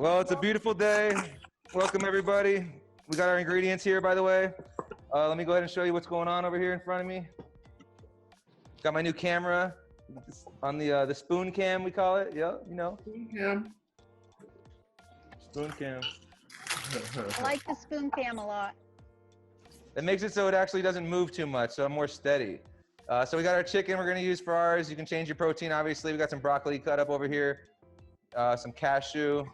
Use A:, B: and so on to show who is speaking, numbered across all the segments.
A: Well, it's a beautiful day. Welcome, everybody. We got our ingredients here, by the way. Let me go ahead and show you what's going on over here in front of me. Got my new camera on the spoon cam, we call it. Yeah, you know.
B: Spoon cam.
A: Spoon cam.
C: I like the spoon cam a lot.
A: It makes it so it actually doesn't move too much, so I'm more steady. So we got our chicken we're gonna use for ours. You can change your protein, obviously. We got some broccoli cut up over here, some cashew,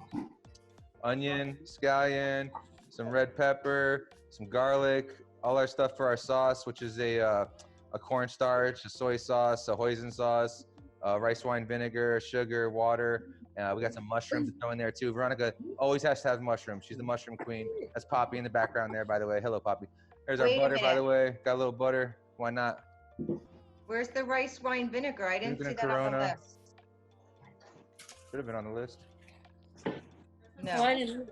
A: onion, scallion, some red pepper, some garlic, all our stuff for our sauce, which is a cornstarch, a soy sauce, a hoisin sauce, rice wine vinegar, sugar, water. We got some mushrooms to throw in there too. Veronica always has to have mushrooms. She's the mushroom queen. That's Poppy in the background there, by the way. Hello, Poppy. There's our butter, by the way. Got a little butter. Why not?
D: Where's the rice wine vinegar? I didn't see that on the list.
A: Should have been on the list.
D: No.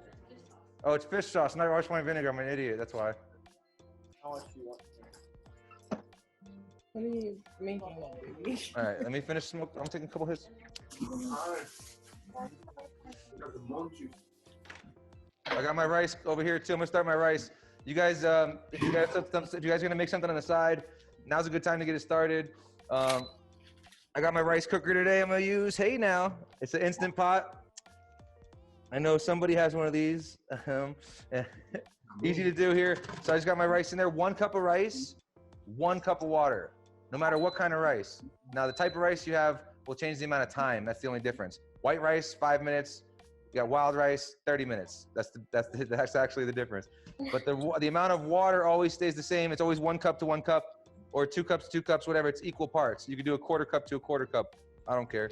A: Oh, it's fish sauce, not rice wine vinegar. I'm an idiot. That's why.
B: What are you making, baby?
A: All right, let me finish smoke. I'm taking a couple hits. I got my rice over here too. I'm gonna start my rice. You guys, if you guys are gonna make something on the side, now's a good time to get it started. I got my rice cooker today. I'm gonna use. Hey now, it's an instant pot. I know somebody has one of these. Easy to do here. So I just got my rice in there. 1 cup of rice, 1 cup of water. No matter what kind of rice. Now the type of rice you have will change the amount of time. That's the only difference. White rice, 5 minutes. You got wild rice, 30 minutes. That's actually the difference. But the amount of water always stays the same. It's always 1 cup to 1 cup, or 2 cups to 2 cups, whatever. It's equal parts. You can do a 1/4 cup to a 1/4 cup. I don't care.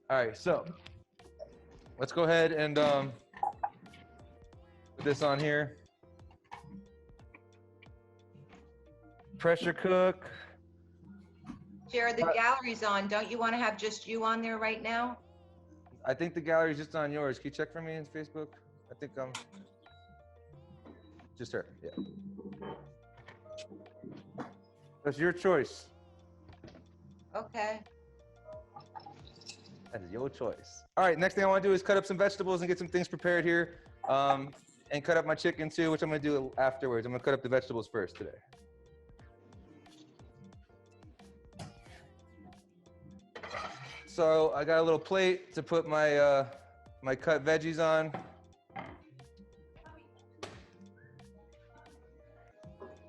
A: All right, so let's go ahead and put this on here. Pressure cook.
D: Jared, the gallery's on. Don't you want to have just you on there right now?
A: I think the gallery's just on yours. Can you check for me in Facebook? I think I'm just her. Yeah. That's your choice.
D: Okay.
A: That is your choice. All right, next thing I want to do is cut up some vegetables and get some things prepared here. And cut up my chicken too, which I'm going to do afterwards. I'm going to cut up the vegetables first today. So I got a little plate to put my my cut veggies on.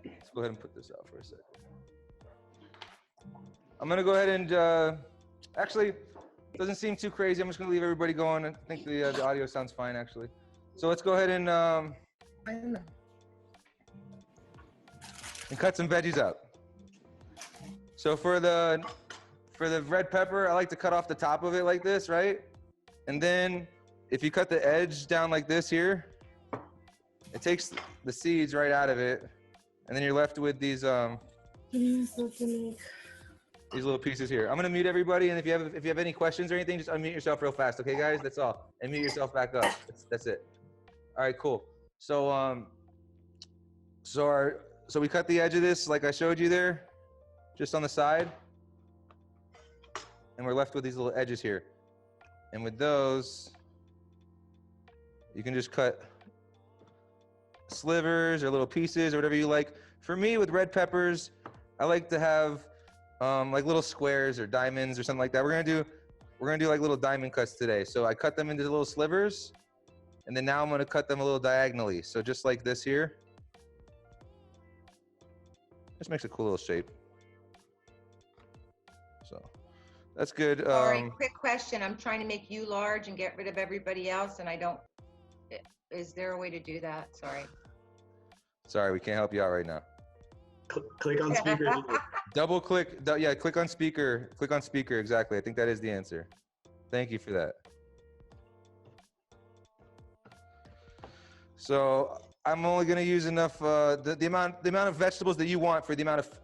A: Let's go ahead and put this out for a second. I'm gonna go ahead and actually, it doesn't seem too crazy. I'm just gonna leave everybody going. I think the audio sounds fine actually. So let's go ahead and cut some veggies up. So for the red pepper, I like to cut off the top of it like this, right? And then if you cut the edge down like this here, it takes the seeds right out of it. And then you're left with these little pieces here. I'm gonna mute everybody, and if you have any questions or anything, just unmute yourself real fast, okay guys? That's all. And mute yourself back up. That's it. All right, cool. So so we cut the edge of this like I showed you there, just on the side. And we're left with these little edges here. And with those, you can just cut slivers or little pieces or whatever you like. For me, with red peppers, I like to have like little squares or diamonds or something like that. We're gonna do like little diamond cuts today. So I cut them into little slivers, and then now I'm gonna cut them a little diagonally. So just like this here. Just makes a cool little shape. So. That's good.
D: Sorry, quick question. I'm trying to make you large and get rid of everybody else, and I don't. Is there a way to do that? Sorry.
A: Sorry, we can't help you out right now.
E: Click on speaker.
A: Double click. Yeah, click on speaker. Click on speaker. Exactly. I think that is the answer. Thank you for that. So I'm only going to use enough. The amount of vegetables that you want for the amount of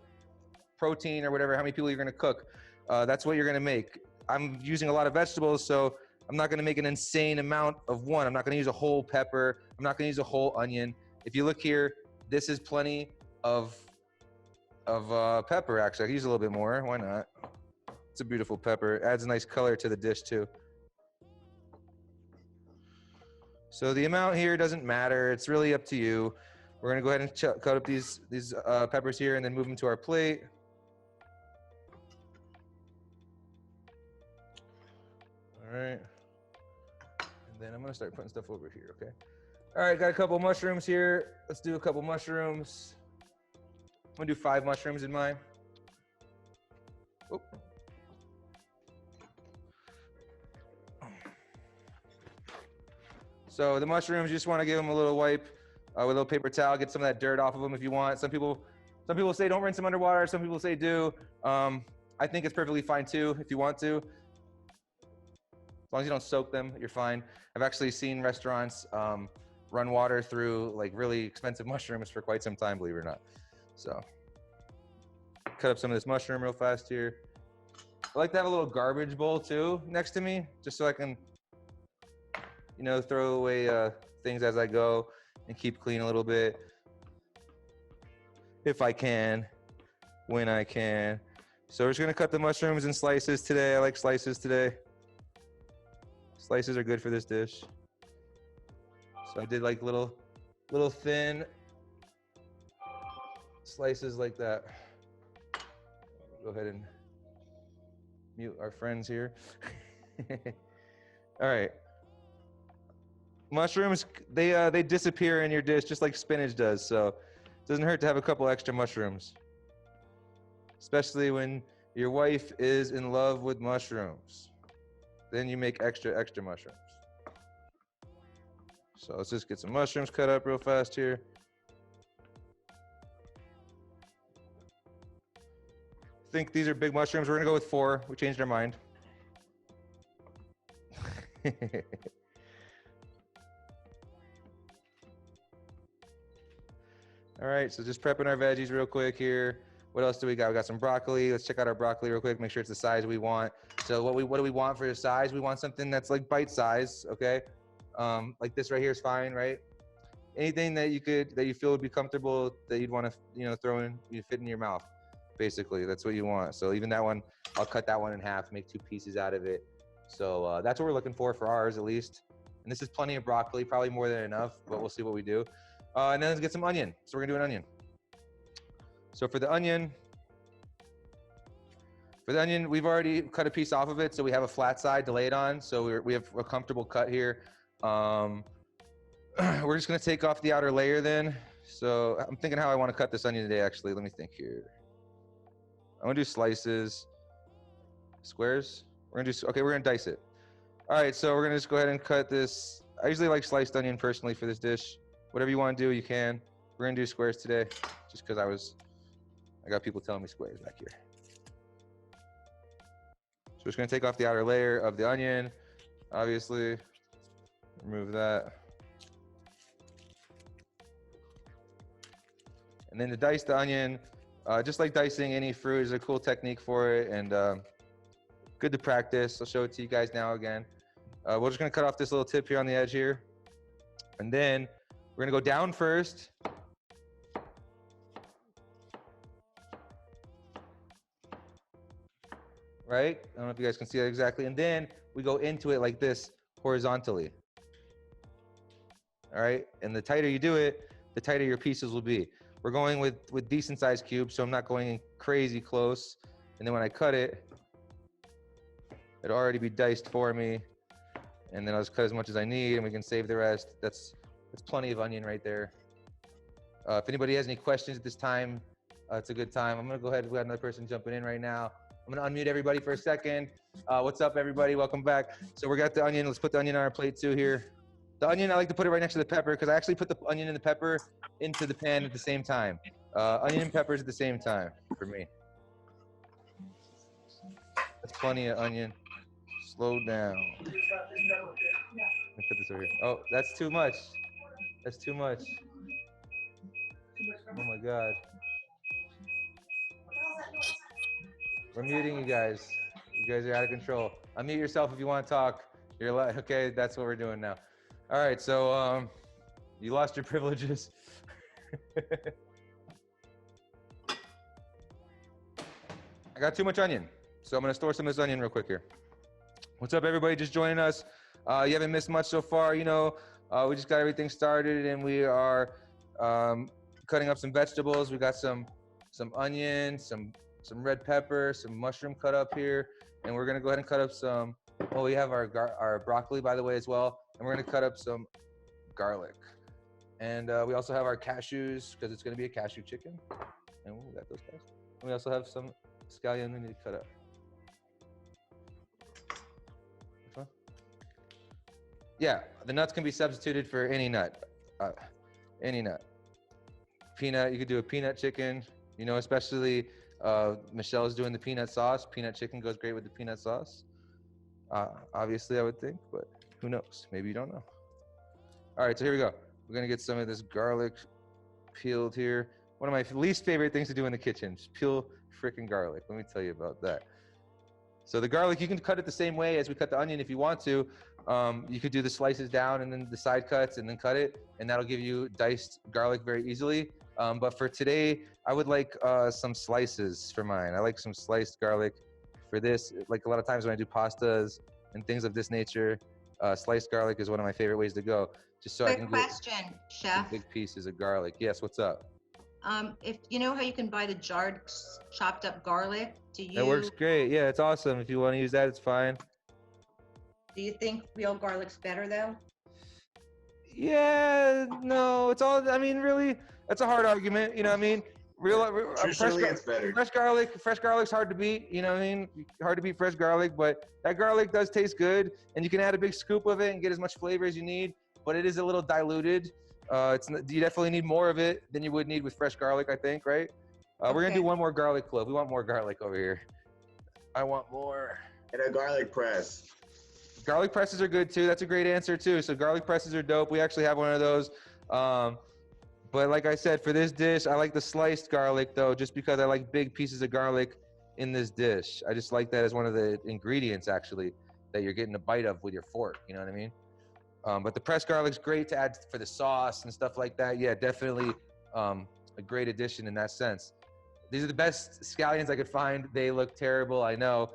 A: protein or whatever. How many people you're going to cook. That's what you're gonna make. I'm using a lot of vegetables, so I'm not gonna make an insane amount of one. I'm not gonna use a whole pepper. I'm not gonna use a whole onion. If you look here, this is plenty of pepper, actually. I could use a little bit more, why not? It's a beautiful pepper. It adds a nice color to the dish too. So the amount here doesn't matter. It's really up to you. We're gonna go ahead and cut up these peppers here and then move them to our plate. All right. And then I'm gonna start putting stuff over here, okay? All right, got a couple mushrooms here. Let's do a couple mushrooms. I'm gonna do 5 mushrooms in mine. Oop. So the mushrooms, you just want to give them a little wipe with a little paper towel, get some of that dirt off of them if you want. Some people say don't rinse them underwater. Some people say do. I think it's perfectly fine too if you want to. As long as you don't soak them, you're fine. I've actually seen restaurants run water through like really expensive mushrooms for quite some time, believe it or not. So cut up some of this mushroom real fast here. I like to have a little garbage bowl too next to me, just so I can, you know, throw away things as I go and keep clean a little bit. If I can, when I can. So we're just gonna cut the mushrooms in slices today. I like slices today. Slices are good for this dish. So I did like little thin slices like that. Go ahead and mute our friends here. All right. Mushrooms, they disappear in your dish just like spinach does, so it doesn't hurt to have a couple extra mushrooms. Especially when your wife is in love with mushrooms. Then you make extra mushrooms. So let's just get some mushrooms cut up real fast here. I think these are big mushrooms. We're gonna go with 4. We changed our mind. All right, so just prepping our veggies real quick here. What else do we got? We got some broccoli. Let's check out our broccoli real quick, make sure it's the size we want. So what do we want for the size? We want something that's like bite size, okay? Like this right here is fine, right? Anything that you feel would be comfortable that you'd want to, you know, throw in, you fit in your mouth, basically. That's what you want. So even that one, I'll cut that one in half, make 2 pieces out of it. So that's what we're looking for ours at least. And this is plenty of broccoli, probably more than enough, but we'll see what we do. And then let's get some onion. So we're gonna do an onion. So for the onion, we've already cut a piece off of it, so we have a flat side to lay it on. So we have a comfortable cut here. We're just gonna take off the outer layer then. So I'm thinking how I wanna cut this onion today, actually. Let me think here. I'm gonna do slices, squares. We're gonna dice it. All right, so we're gonna just go ahead and cut this. I usually like sliced onion personally for this dish. Whatever you wanna do, you can. We're gonna do squares today, just because I got people telling me squares back here. So we're just gonna take off the outer layer of the onion, obviously. Remove that. And then to dice the onion, just like dicing any fruit is a cool technique for it, and good to practice. I'll show it to you guys now again. We're just gonna cut off this little tip here on the edge here. And then we're gonna go down first. Right? I don't know if you guys can see that exactly. And then we go into it like this horizontally. All right? And the tighter you do it, the tighter your pieces will be. We're going with decent sized cubes, so I'm not going crazy close. And then when I cut it, it'll already be diced for me. And then I'll just cut as much as I need and we can save the rest. That's plenty of onion right there. If anybody has any questions at this time, it's a good time. I'm gonna go ahead, we got another person jumping in right now. I'm gonna unmute everybody for a second. What's up, everybody? Welcome back. So we got the onion. Let's put the onion on our plate too here. The onion, I like to put it right next to the pepper because I actually put the onion and the pepper into the pan at the same time. Onion and peppers at the same time for me. That's plenty of onion. Slow down. Let me put this over here. Oh, that's too much. That's too much. Oh my God. We're muting you guys. You guys are out of control. Unmute yourself if you want to talk. You're like, okay, that's what we're doing now. All right, so you lost your privileges. I got too much onion, so I'm gonna store some of this onion real quick here. What's up, everybody? Just joining us. You haven't missed much so far. You know, We just got everything started, and we are cutting up some vegetables. We got some onion, some red pepper, some mushroom cut up here, and we're gonna go ahead and cut up some. Oh, we have our broccoli, by the way, as well, and we're gonna cut up some garlic. And we also have our cashews because it's gonna be a cashew chicken, and we got those guys. And we also have some scallion we need to cut up. Which one? Yeah, the nuts can be substituted for any nut. Any nut. Peanut, you could do a peanut chicken, you know, especially Michelle's doing the peanut sauce. Peanut chicken goes great with the peanut sauce. Obviously, I would think, but who knows? Maybe you don't know. All right, so here we go. We're gonna get some of this garlic peeled here. One of my least favorite things to do in the kitchen, just peel freaking garlic. Let me tell you about that. So the garlic, you can cut it the same way as we cut the onion if you want to. You could do the slices down and then the side cuts and then cut it, and that'll give you diced garlic very easily. But for today, I would like some slices for mine. I like some sliced garlic for this. Like a lot of times when I do pastas and things of this nature, sliced garlic is one of my favorite ways to go. Just so I can
D: Quick
A: get
D: question, chef.
A: big pieces of garlic. Yes, what's up?
D: If you know how you can buy the jarred chopped up garlic,
A: That works great. Yeah, it's awesome. If you want to use that, it's fine.
D: do you think real garlic's better though?
A: Yeah, no, it's all. I mean, really, that's a hard argument. You know what I mean?
E: Traditionally, it's better.
A: Fresh garlic's hard to beat. You know what I mean? Hard to beat fresh garlic, but that garlic does taste good, and you can add a big scoop of it and get as much flavor as you need. But it is a little diluted. You definitely need more of it than you would need with fresh garlic, I think, right? We're gonna do one more garlic clove. We want more garlic over here. I want more.
E: And a garlic press.
A: Garlic presses are good too. That's a great answer too. So garlic presses are dope. We actually have one of those. But like I said, for this dish, I like the sliced garlic though, just because I like big pieces of garlic in this dish. I just like that as one of the ingredients actually that you're getting a bite of with your fork. You know what I mean? But the pressed garlic's great to add for the sauce and stuff like that. Yeah, definitely a great addition in that sense. These are the best scallions I could find. They look terrible, I know.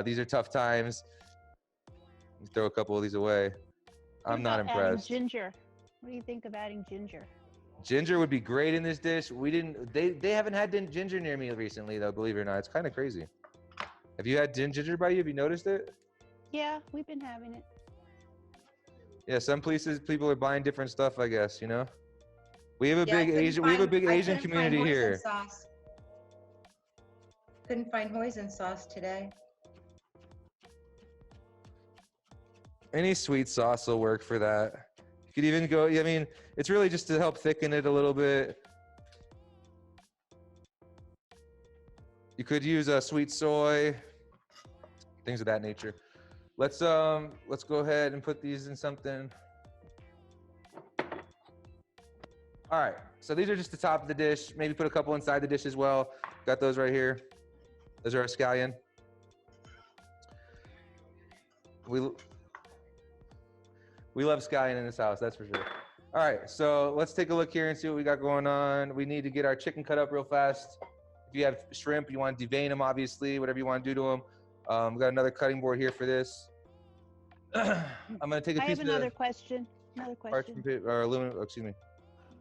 A: These are tough times. Throw a couple of these away. I'm not impressed.
C: Ginger. What do you think of adding ginger?
A: Ginger would be great in this dish. They haven't had ginger near me recently though, believe it or not. It's kind of crazy. Have you had ginger by you? Have you noticed it?
C: Yeah, we've been having it.
A: Yeah, some places people are buying different stuff, I guess, you know. We have a big Asian community here.
D: Couldn't find hoisin sauce today.
A: Any sweet sauce will work for that. You could even go, I mean, it's really just to help thicken it a little bit. You could use a sweet soy, things of that nature. Let's go ahead and put these in something. All right, so these are just the top of the dish. Maybe put a couple inside the dish as well. Got those right here. Those are our scallion. We love scallion in this house, that's for sure. All right, so let's take a look here and see what we got going on. We need to get our chicken cut up real fast. If you have shrimp, you want to devein them, obviously, whatever you want to do to them. We got another cutting board here for this. I'm gonna take a piece of
C: another question.
A: parchment paper, or aluminum, excuse me,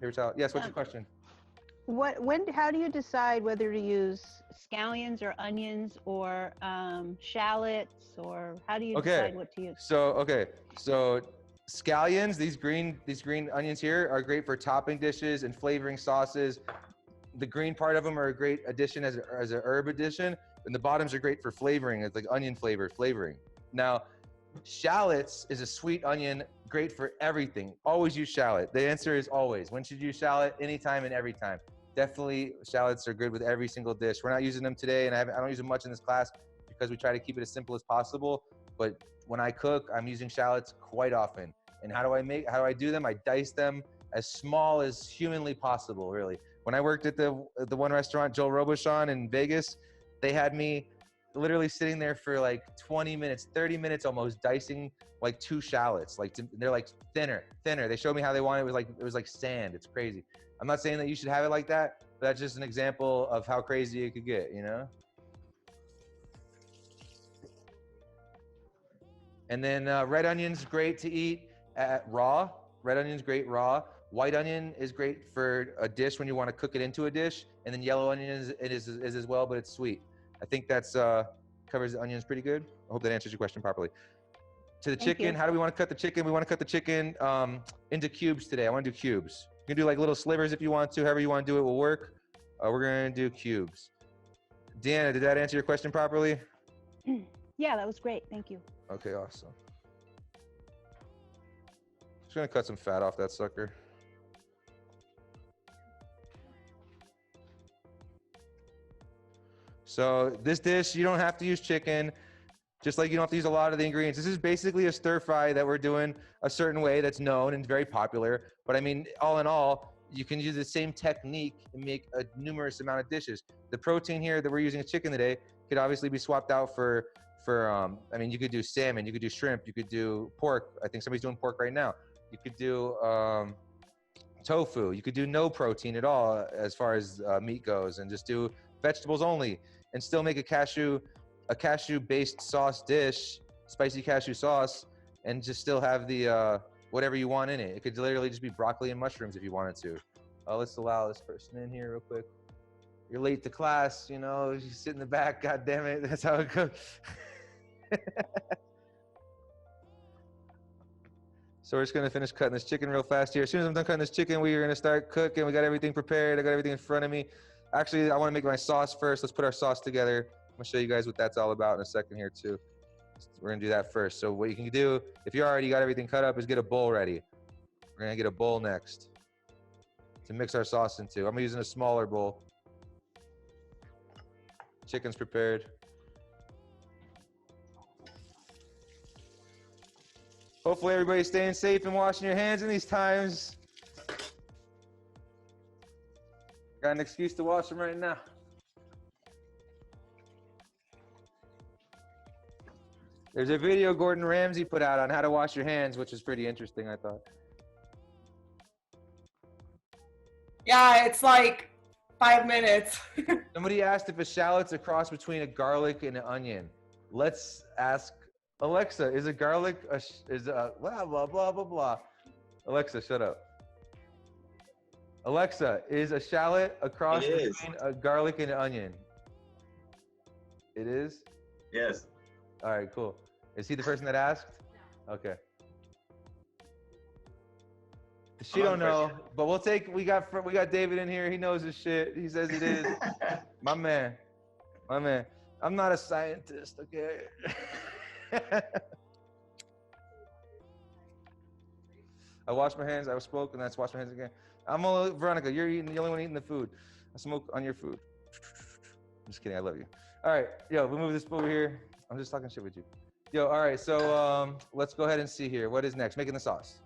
A: paper towel. Yes, what's your question?
C: How do you decide whether to use scallions or onions or shallots, or how do you decide what to use?
A: So scallions, these green onions here are great for topping dishes and flavoring sauces. The green part of them are a great addition as an herb addition, and the bottoms are great for flavoring. It's like onion flavoring. Now, shallots is a sweet onion, great for everything. Always use shallot. The answer is always. When should you use shallot? Anytime and every time. Definitely, shallots are good with every single dish. We're not using them today, and I don't use them much in this class because we try to keep it as simple as possible. But when I cook, I'm using shallots quite often. And how do I do them? I dice them as small as humanly possible, really. When I worked at the one restaurant, Joel Robuchon in Vegas, they had me literally sitting there for like 20 minutes, 30 minutes almost, dicing like 2 shallots. They're like thinner. They showed me how they want it. It was like sand. It's crazy. I'm not saying that you should have it like that, but that's just an example of how crazy it could get, you know? And then red onions, great to eat raw. Red onion's great raw. White onion is great for a dish when you want to cook it into a dish, and then yellow onion is as well, but it's sweet. I think that's covers the onions pretty good. I hope that answers your question properly. To the
C: Thank
A: chicken,
C: you.
A: how do we want to cut the chicken? We want to cut the chicken into cubes today. I want to do cubes. You can do like little slivers if you want to. However you want to do it will work. We're going to do cubes. Deanna, did that answer your question properly?
C: Yeah, that was great. Thank you.
A: Okay, awesome. Just going to cut some fat off that sucker. So this dish, you don't have to use chicken, just like you don't have to use a lot of the ingredients. This is basically a stir fry that we're doing a certain way that's known and very popular. But I mean, all in all, you can use the same technique and make a numerous amount of dishes. The protein here that we're using is chicken today could obviously be swapped out for I mean, you could do salmon, you could do shrimp, you could do pork. I think somebody's doing pork right now. You could do tofu. You could do no protein at all as far as meat goes, and just do vegetables only, and still make a cashew-based sauce dish, spicy cashew sauce, and just still have the whatever you want in it. It could literally just be broccoli and mushrooms if you wanted to. Let's allow this person in here real quick. You're late to class, you know, you sit in the back, god damn it, that's how it goes. So we're just gonna finish cutting this chicken real fast here. As soon as I'm done cutting this chicken, we are gonna start cooking. We got everything prepared. I got everything in front of me. Actually, I wanna make my sauce first. Let's put our sauce together. I'm gonna show you guys what that's all about in a second here too. We're gonna do that first. So what you can do, if you already got everything cut up, is get a bowl ready. We're gonna get a bowl next to mix our sauce into. I'm using a smaller bowl. Chicken's prepared. Hopefully everybody's staying safe and washing your hands in these times. Got an excuse to wash them right now. There's a video Gordon Ramsay put out on how to wash your hands, which is pretty interesting, I thought.
B: Yeah, it's like 5 minutes.
A: Somebody asked if a shallot's a cross between a garlic and an onion. Let's ask Alexa, is a garlic blah, blah, blah, blah, blah. Alexa, shut up. Alexa, is a shallot a cross between a garlic and an onion? It is?
E: Yes.
A: All right, cool. Is he the person that asked? Okay. She don't know, but we got David in here. He knows his shit. He says it is. My man. I'm not a scientist, okay? I washed my hands, I spoke, and that's wash my hands again. Veronica, you're the only one eating the food. I smoke on your food. I'm just kidding, I love you. All right, yo, we move this over here. I'm just talking shit with you. Yo, all right, so let's go ahead and see here. What is next? Making the sauce.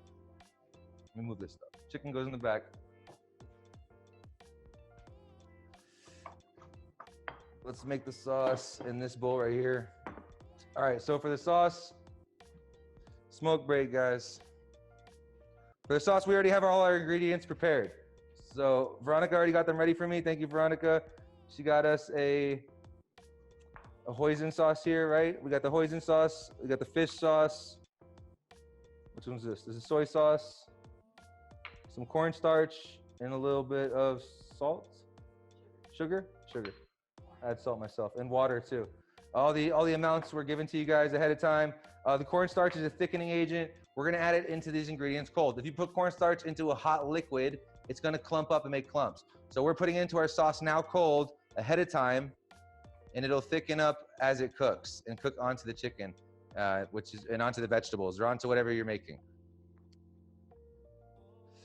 A: Let me move this stuff. Chicken goes in the back. Let's make the sauce in this bowl right here. All right, so for the sauce, smoke break, guys. For the sauce, we already have all our ingredients prepared. So Veronica already got them ready for me. Thank you, Veronica. She got us a hoisin sauce here, right? We got the hoisin sauce. We got the fish sauce. Which one's this? This is soy sauce, some cornstarch, and a little bit of salt, sugar. I add salt myself, and water too. All the amounts were given to you guys ahead of time. The cornstarch is a thickening agent. We're gonna add it into these ingredients cold. If you put cornstarch into a hot liquid, it's gonna clump up and make clumps. So we're putting it into our sauce now cold ahead of time, and it'll thicken up as it cooks and cook onto the chicken, and onto the vegetables or onto whatever you're making.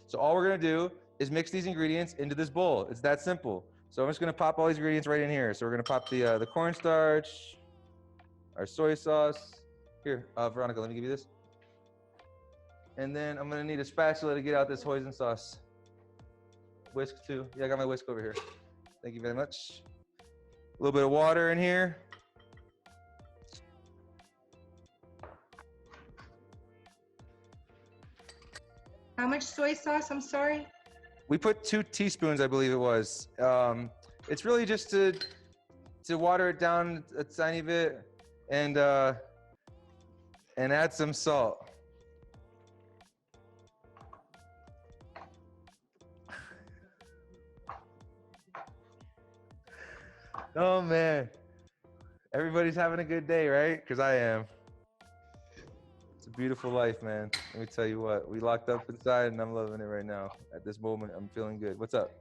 A: So all we're gonna do is mix these ingredients into this bowl. It's that simple. So I'm just gonna pop all these ingredients right in here. So we're gonna pop the cornstarch, our soy sauce. Here, Veronica, let me give you this. And then I'm gonna need a spatula to get out this hoisin sauce. Whisk too. Yeah, I got my whisk over here. Thank you very much. A little bit of water in here.
D: How much soy sauce? I'm sorry.
A: We put 2 teaspoons, I believe it was. It's really just to water it down a tiny bit and add some salt. Oh man, everybody's having a good day, right? Because I am. It's a beautiful life, man. Let me tell you what. We locked up inside, and I'm loving it right now. At this moment, I'm feeling good. What's up?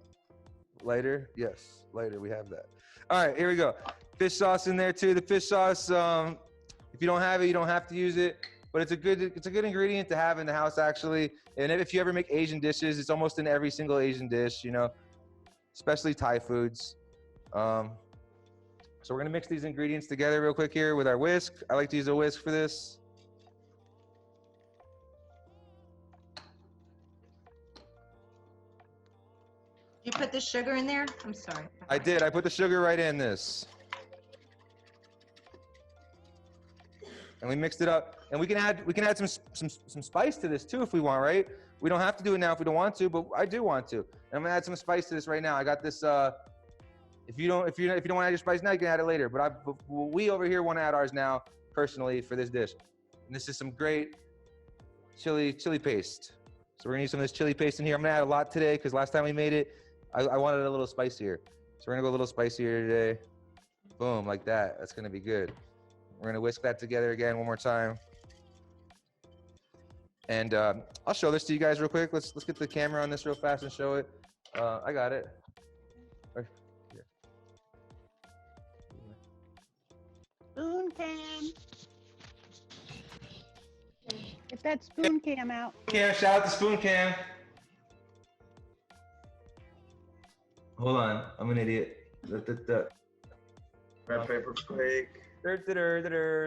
A: Lighter? Yes, lighter. We have that. All right, here we go. Fish sauce in there too. The fish sauce. If you don't have it, you don't have to use it. But it's a good ingredient to have in the house actually. And if you ever make Asian dishes, it's almost in every single Asian dish, you know, especially Thai foods. So we're gonna mix these ingredients together real quick here with our whisk. I like to use a whisk for this.
D: You put the sugar in there? I'm sorry.
A: I did. I put the sugar right in this. And we mixed it up. And we can add some spice to this too if we want, right? We don't have to do it now if we don't want to, but I do want to. And I'm gonna add some spice to this right now. I got this. If you don't want to add your spice now, you can add it later. But we over here want to add ours now personally for this dish. And this is some great chili paste. So we're gonna use some of this chili paste in here. I'm gonna add a lot today because last time we made it, I wanted it a little spicier. So we're gonna go a little spicier today. Boom, like that. That's gonna be good. We're gonna whisk that together again one more time. And I'll show this to you guys real quick. Let's get the camera on this real fast and show it. I got it. Right here.
C: Spoon cam. Get that spoon cam out.
A: Cam, shout out to Spoon Cam. Hold on, I'm an idiot.
E: Red paper flake.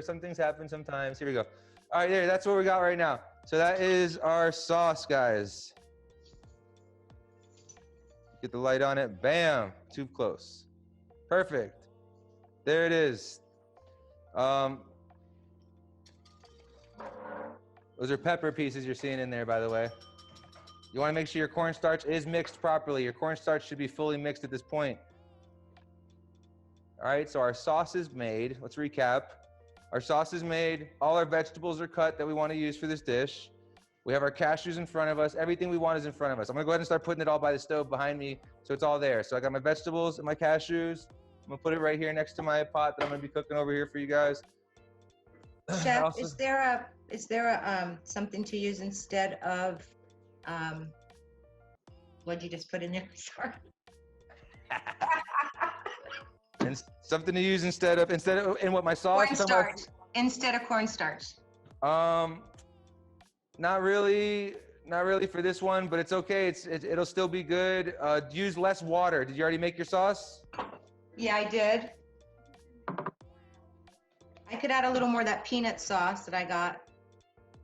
A: Some things happen sometimes. Here we go. All right, there. That's what we got right now. So that is our sauce, guys. Get the light on it. Bam. Too close. Perfect. There it is. Those are pepper pieces you're seeing in there, by the way. You want to make sure your cornstarch is mixed properly. Your cornstarch should be fully mixed at this point. All right, so our sauce is made. Let's recap. Our sauce is made. All our vegetables are cut that we want to use for this dish. We have our cashews in front of us. Everything we want is in front of us. I'm gonna go ahead and start putting it all by the stove behind me, so it's all there. So I got my vegetables and my cashews. I'm gonna put it right here next to my pot that I'm gonna be cooking over here for you guys.
D: Chef,
A: Also-
D: is there a something to use instead of what'd you just put in there? Sorry.
A: And something to use instead of in what my sauce?
D: Cornstarch instead of cornstarch.
A: Not really for this one, but it's okay. It'll still be good. Use less water. Did you already make your sauce?
D: Yeah, I did. I could add a little more of that peanut sauce that I got.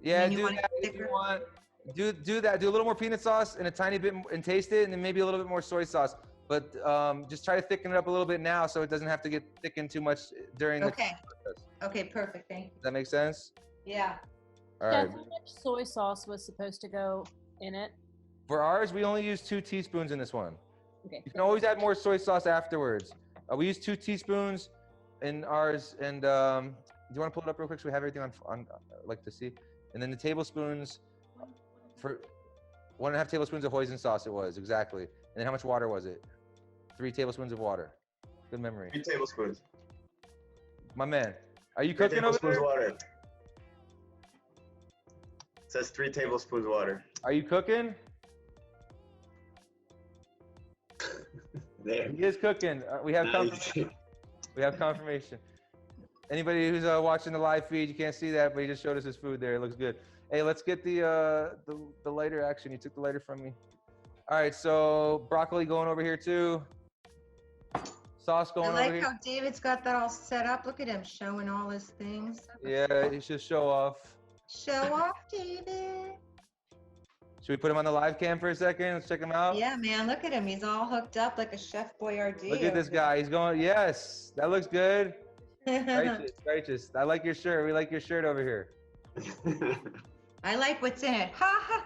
A: Yeah,
D: you
A: do
D: want it
A: that if
D: thicker?
A: you want. Do that. Do a little more peanut sauce and a tiny bit and taste it, and then maybe a little bit more soy sauce. But just try to thicken it up a little bit now, so it doesn't have to get thickened too much during the
D: Okay.
A: process.
D: Okay, perfect. Thank you.
A: Does that make sense?
D: Yeah.
A: All
F: Chef,
A: right.
F: how much soy sauce was supposed to go in it?
A: For ours, we only use 2 teaspoons in this one.
F: Okay.
A: You can always add more soy sauce afterwards. We use 2 teaspoons in ours, and do you want to pull it up real quick so we have everything on like to see? And then the tablespoons for 1.5 tablespoons of hoisin sauce. It was exactly. And then how much water was it? 3 tablespoons of water. Good memory.
E: 3 tablespoons.
A: My man, are you
E: 3
A: cooking over
E: tablespoons
A: there?
E: water. It says 3 tablespoons water.
A: Are you cooking?
E: There.
A: He is cooking. We have
E: Nice.
A: confirmation. We have confirmation. Anybody who's watching the live feed, you can't see that, but he just showed us his food there. It looks good. Hey, let's get the lighter action. You took the lighter from me. All right, so broccoli going over here too. Sauce
D: I
A: going over
D: like
A: here.
D: how David's got that all set up. Look at him showing all his things.
A: Yeah, he should show off.
D: Show off, David.
A: Should we put him on the live cam for a second? Let's check him out.
D: Yeah, man, look at him. He's all hooked up like a Chef Boyardee.
A: Look at this guy. He's going. Yes, that looks good. Righteous, righteous. I like your shirt. We like your shirt over here.
D: I like what's in it. Ha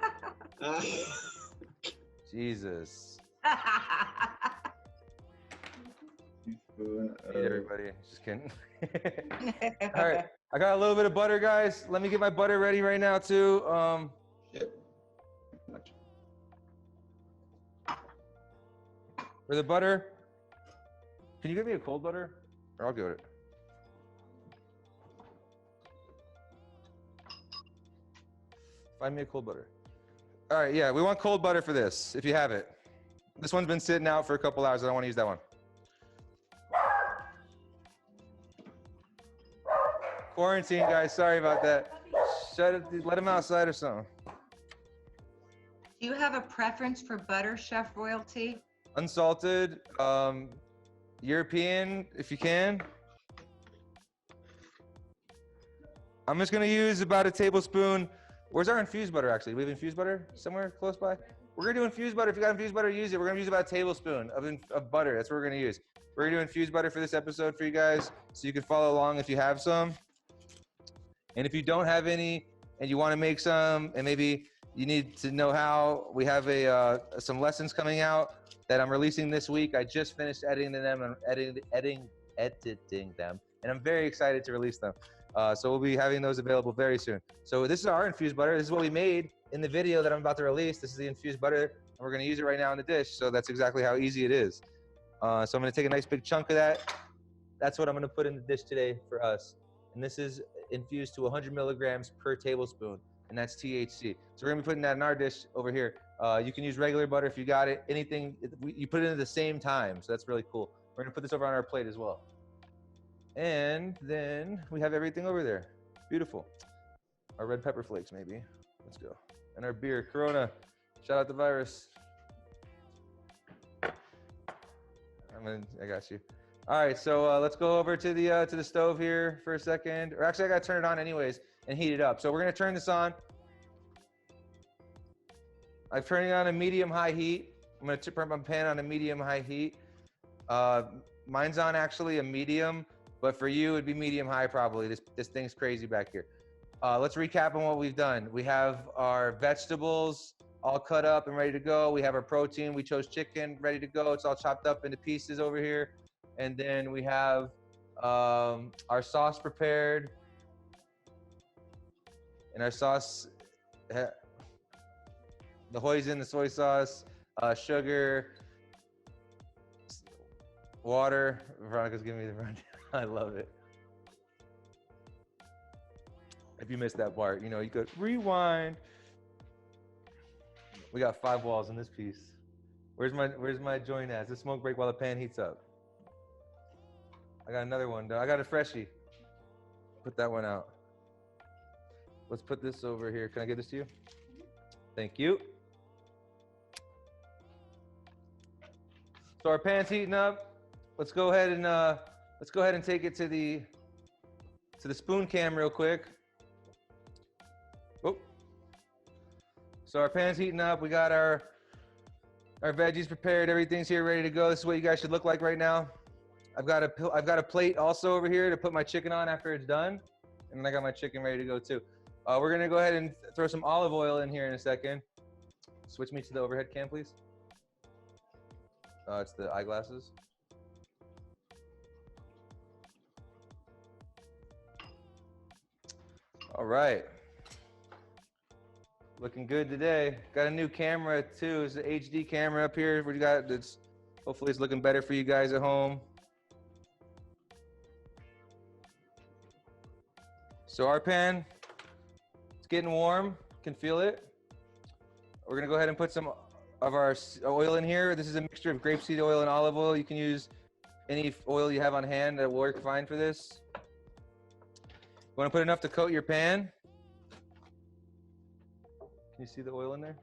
D: ha
A: Jesus.
D: ha.
A: Hey, everybody. Just kidding. All right. I got a little bit of butter, guys. Let me get my butter ready right now, too. For the butter, Can you give me a cold butter? Or I'll get it. Find me a cold butter. All right, yeah, we want cold butter for this, if you have it. This one's been sitting out for a couple hours. I don't want to use that one. Quarantine, guys. Sorry about that. Shut it. Let him outside or something.
D: Do you have a preference for butter, Chef Roilty?
A: Unsalted, European, if you can. I'm just gonna use about a tablespoon. Where's our infused butter actually? Do we have infused butter somewhere close by? We're gonna do infused butter. If you got infused butter, use it. We're gonna use about a tablespoon of butter. That's what we're gonna use. We're gonna do infused butter for this episode for you guys, so you can follow along if you have some. And if you don't have any and you want to make some, and maybe you need to know how, we have some lessons coming out that I'm releasing this week. I just finished editing them and editing them, and I'm very excited to release them. So we'll be having those available very soon. So this is our infused butter. This is what we made in the video that I'm about to release. This is the infused butter, and we're going to use it right now in the dish. So that's exactly how easy it is. So I'm going to take a nice big chunk of that. That's what I'm going to put in the dish today for us. And this is infused to 100 milligrams per tablespoon, and that's THC. So we're gonna be putting that in our dish over here. You can use regular butter if you got it. Anything, you put it in at the same time, so that's really cool. We're gonna put this over on our plate as well. And then we have everything over there. Beautiful. Our red pepper flakes, maybe. Let's go. And our beer, Corona. Shout out the virus. I got you. All right, so let's go over to the stove here for a second. Or actually, I gotta turn it on anyways and heat it up. So we're gonna turn this on. I'm turning it on a medium-high heat. I'm gonna put my pan on a medium-high heat. Mine's on actually a medium, but for you it'd be medium-high probably. This thing's crazy back here. Let's recap on what we've done. We have our vegetables all cut up and ready to go. We have our protein. We chose chicken, ready to go. It's all chopped up into pieces over here. And then we have our sauce prepared. And our sauce, the hoisin, the soy sauce, sugar, water. Veronica's giving me the rundown. I love it. If you missed that part, you know, you could rewind. We got 5 walls in this piece. Where's my joint at? It's a smoke break while the pan heats up. I got another one. I got a freshie. Put that one out. Let's put this over here. Can I give this to you? Thank you. So our pan's heating up. Let's go ahead and take it to the spoon cam real quick. Oh. So our pan's heating up. We got our veggies prepared. Everything's here ready to go. This is what you guys should look like right now. I've got a plate also over here to put my chicken on after it's done. And then I got my chicken ready to go too. We're gonna go ahead and throw some olive oil in here in a second. Switch me to the overhead cam, please. It's the eyeglasses. All right. Looking good today. Got a new camera too. It's an HD camera up here. We got this. Hopefully it's looking better for you guys at home. So our pan, it's getting warm. Can feel it. We're gonna go ahead and put some of our oil in here. This is a mixture of grapeseed oil and olive oil. You can use any oil you have on hand that will work fine for this. You wanna put enough to coat your pan. Can you see the oil in there?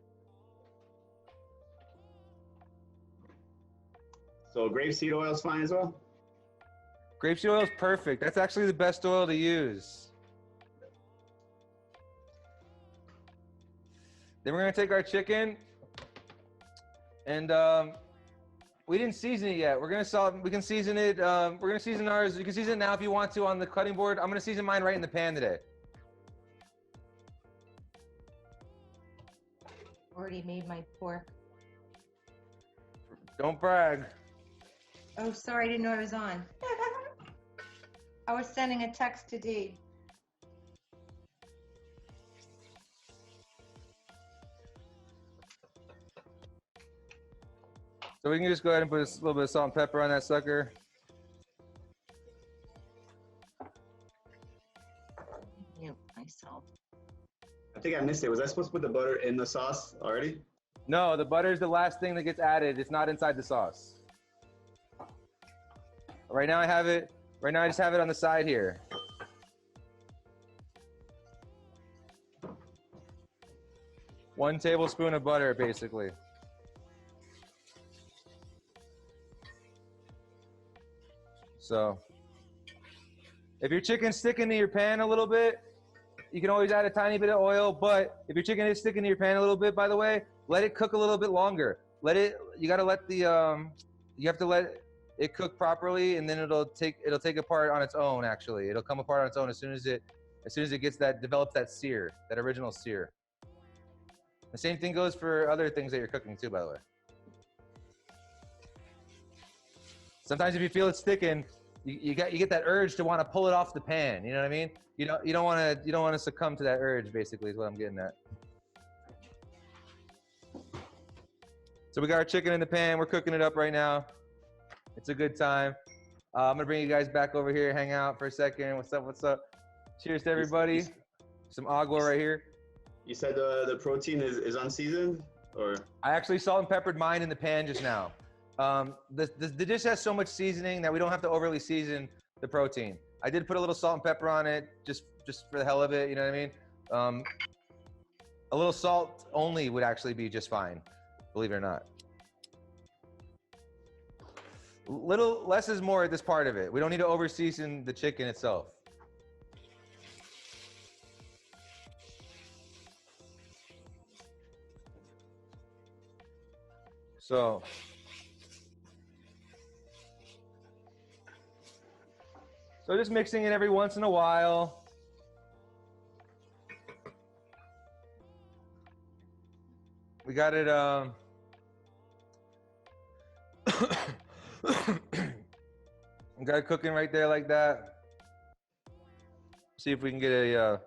E: So grapeseed oil is fine as well?
A: Grapeseed oil is perfect. That's actually the best oil to use. Then we're gonna take our chicken, and we didn't season it yet. We can season it. We're gonna season ours. You can season it now if you want to on the cutting board. I'm gonna season mine right in the pan today.
D: Already made my pork.
A: Don't brag.
D: Oh, sorry, I didn't know I was on. I was sending a text to Dee.
A: So we can just go ahead and put a little bit of salt and pepper on that sucker.
E: think I missed it. Was I supposed to put the butter in the sauce already?
A: No, the butter is the last thing that gets added. It's not inside the sauce. Right now I have it. Right now I just have it on the side here. One tablespoon of butter, basically. So, if your chicken's sticking to your pan a little bit, you can always add a tiny bit of oil. But if your chicken is sticking to your pan a little bit, by the way, let it cook a little bit longer. You gotta let the, you have to let it cook properly, and then it'll take apart on its own. Actually, it'll come apart on its own as soon as it develops that sear, that original sear. The same thing goes for other things that you're cooking too, by the way. Sometimes if you feel it sticking, you get that urge to want to pull it off the pan. You know what I mean? You don't want to succumb to that urge. Basically, is what I'm getting at. So we got our chicken in the pan. We're cooking it up right now. It's a good time. I'm gonna bring you guys back over here, hang out for a second. What's up? What's up? Cheers to everybody. Some agua right here.
E: You said the protein is unseasoned, or?
A: I actually salt and peppered mine in the pan just now. The dish has so much seasoning that we don't have to overly season the protein. I did put a little salt and pepper on it just for the hell of it, you know what I mean? A little salt only would actually be just fine, believe it or not. Little less is more at this part of it. We don't need to over season the chicken itself. So just mixing it every once in a while. We got it, we got it cooking right there like that. See if we can get a,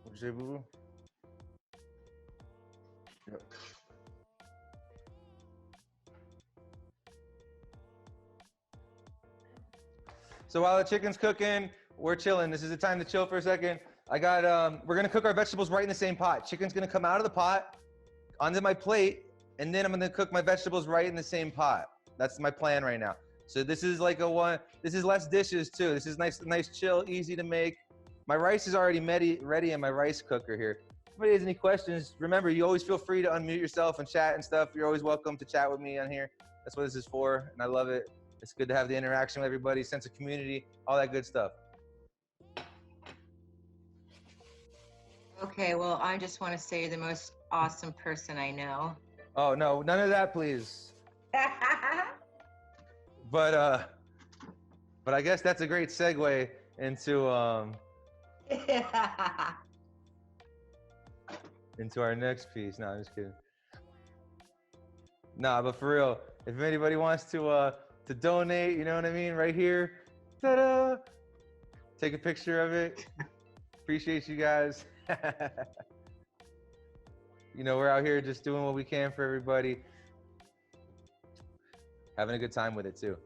A: what'd you say, boo-boo? Yep. So while the chicken's cooking, we're chilling. This is the time to chill for a second. I got, we're gonna cook our vegetables right in the same pot. Chicken's gonna come out of the pot onto my plate, and then I'm gonna cook my vegetables right in the same pot. That's my plan right now. So this is like this is less dishes too. This is nice, chill, easy to make. My rice is already ready in my rice cooker here. If anybody has any questions, remember, you always feel free to unmute yourself and chat and stuff. You're always welcome to chat with me on here. That's what this is for, and I love it. It's good to have the interaction with everybody, sense of community, all that good stuff.
D: Okay, well, I just want to say you're the most awesome person I know.
A: Oh, no, none of that, please. But I guess that's a great segue into into our next piece. No, I'm just kidding. Nah, but for real, if anybody wants to donate, you know what I mean, right here, ta-da! Take a picture of it. Appreciate you guys. You know, we're out here just doing what we can for everybody. Having a good time with it too.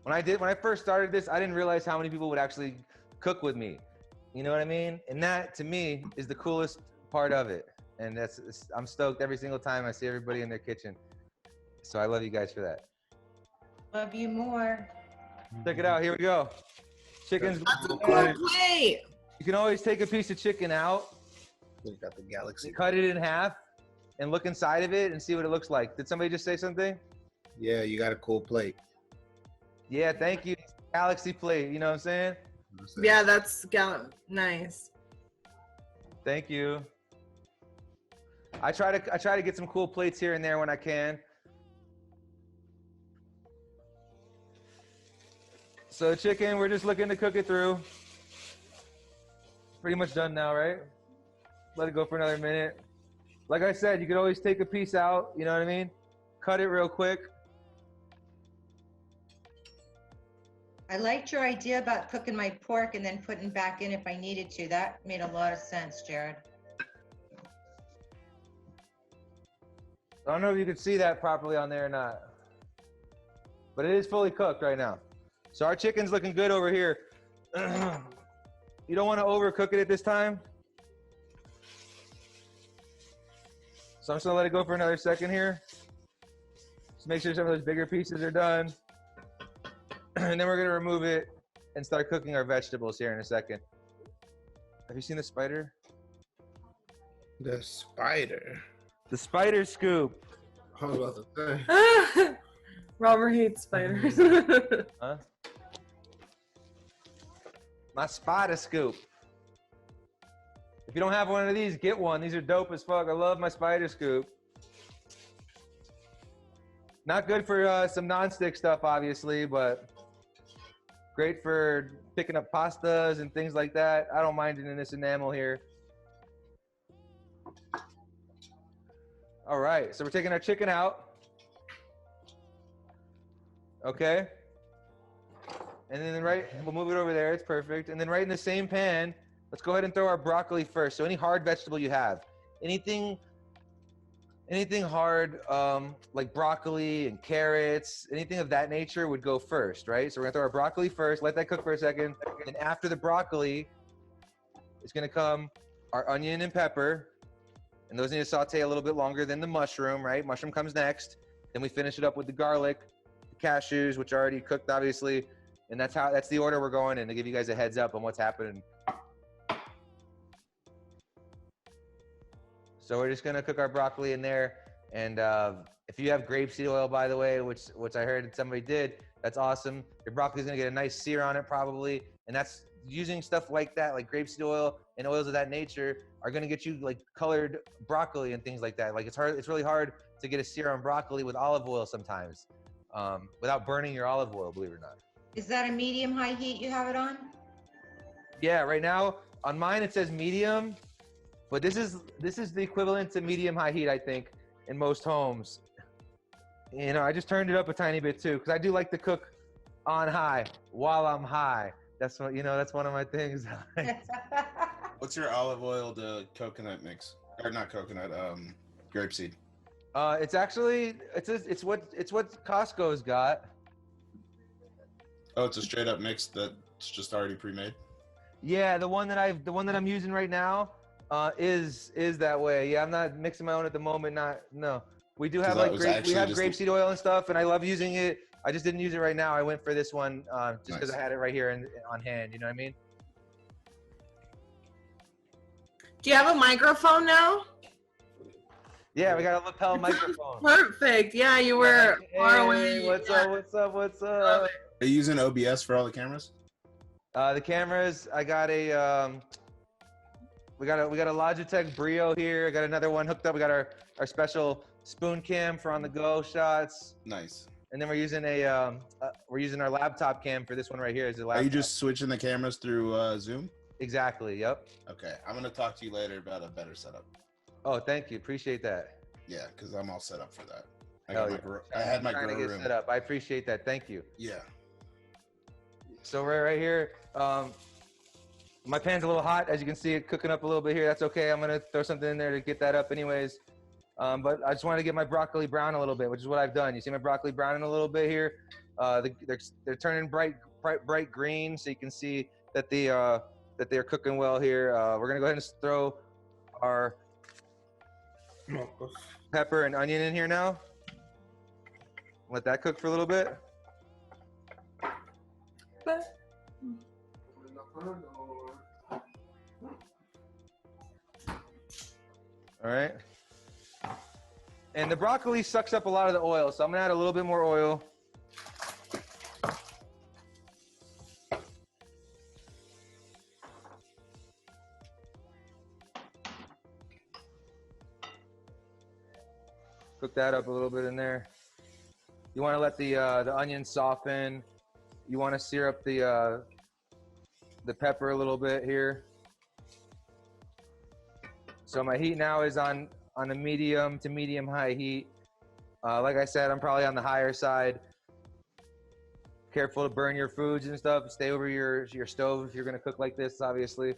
A: When I first started this, I didn't realize how many people would actually cook with me. You know what I mean? And that, to me, is the coolest part of it. And I'm stoked every single time I see everybody in their kitchen. So I love you guys for that.
D: Love you more.
A: Check it out. Here we go. Chicken's.
B: That's a cool plate.
A: You can always take a piece of chicken out,
G: We got the galaxy.
A: cut it in half, and look inside of it and see what it looks like. Did somebody just say something?
G: Yeah, you got a cool plate.
A: Yeah, thank you. Galaxy plate. You know what I'm saying?
B: Yeah, that's nice.
A: Thank you. I try to get some cool plates here and there when I can. So chicken, we're just looking to cook it through. Pretty much done now, right? Let it go for another minute. Like I said, you could always take a piece out, you know what I mean? Cut it real quick.
D: I liked your idea about cooking my pork and then putting back in if I needed to. That made a lot of sense, Jared.
A: I don't know if you can see that properly on there or not, but it is fully cooked right now. So our chicken's looking good over here. You don't want to overcook it at this time. So I'm just gonna let it go for another second here. Just make sure some of those bigger pieces are done. And then we're gonna remove it and start cooking our vegetables here in a second. Have you seen the spider?
G: The spider.
A: The spider scoop.
G: I was about to say.
B: Robert hates spiders.
A: Huh? My spider scoop. If you don't have one of these, get one. These are dope as fuck. I love my spider scoop. Not good for some non-stick stuff, obviously, but great for picking up pastas and things like that. I don't mind it in this enamel here. All right, so we're taking our chicken out. Okay. And then we'll move it over there. It's perfect. And then right in the same pan, let's go ahead and throw our broccoli first. So any hard vegetable you have, anything hard, like broccoli and carrots, anything of that nature would go first, right? So we're gonna throw our broccoli first, let that cook for a second. And after the broccoli, it's gonna come our onion and pepper. And those need to saute a little bit longer than the mushroom, right? Mushroom comes next. Then we finish it up with the garlic, the cashews, which are already cooked, obviously. And that's the order we're going in to give you guys a heads up on what's happening. So we're just gonna cook our broccoli in there. And if you have grapeseed oil, by the way, which I heard that somebody did, that's awesome. Your broccoli's gonna get a nice sear on it probably. And that's using stuff like that, like grapeseed oil and oils of that nature are gonna get you like colored broccoli and things like that. Like it's really hard to get a sear on broccoli with olive oil sometimes, without burning your olive oil, believe it or not.
D: Is that a medium-high heat you have it on?
A: Yeah, right now on mine it says medium, but this is the equivalent to medium-high heat, I think, in most homes. You know, I just turned it up a tiny bit too, because I do like to cook on high while I'm high. That's what, that's one of my things.
H: What's your olive oil to coconut mix? Or not coconut, grapeseed.
A: It's actually it's what Costco's got.
H: Oh, it's a straight up mix that's just already pre-made.
A: Yeah, the one that I'm using right now is that way. Yeah, I'm not mixing my own at the moment. No. We do have grapeseed oil and stuff, and I love using it. I just didn't use it right now. I went for this one just because I had it right here on hand. You know what I mean?
B: Do you have a microphone now?
A: Yeah, we got a lapel microphone.
B: Perfect. Yeah, you were far away.
A: What's up?
H: Are you using OBS for all the cameras?
A: The cameras, I got we got a Logitech Brio here. I got another one hooked up. We got our special spoon cam for on the go shots.
H: Nice.
A: And then we're using our laptop cam for this one right here.
H: Are you just switching the cameras through Zoom?
A: Exactly. Yep.
H: Okay, I'm gonna talk to you later about a better setup.
A: Oh, thank you. Appreciate that.
H: Yeah, because I'm all set up for that.
A: I
H: had my
A: grow room set up. I appreciate that. Thank you.
H: Yeah.
A: So right here, my pan's a little hot. As you can see it cooking up a little bit here. That's okay. I'm gonna throw something in there to get that up anyways. But I just wanted to get my broccoli brown a little bit, which is what I've done. You see my broccoli browning a little bit here. They're turning bright green, so you can see that they're cooking well here. We're gonna go ahead and throw our pepper and onion in here now. Let that cook for a little bit. All right. And the broccoli sucks up a lot of the oil, so I'm gonna add a little bit more oil. Cook that up a little bit in there. You want to let the onion soften. You want to sear up the pepper a little bit here. So my heat now is on a medium to medium high heat. Like I said, I'm probably on the higher side. careful to burn your foods and stuff. Stay over your stove if you're gonna cook like this, obviously.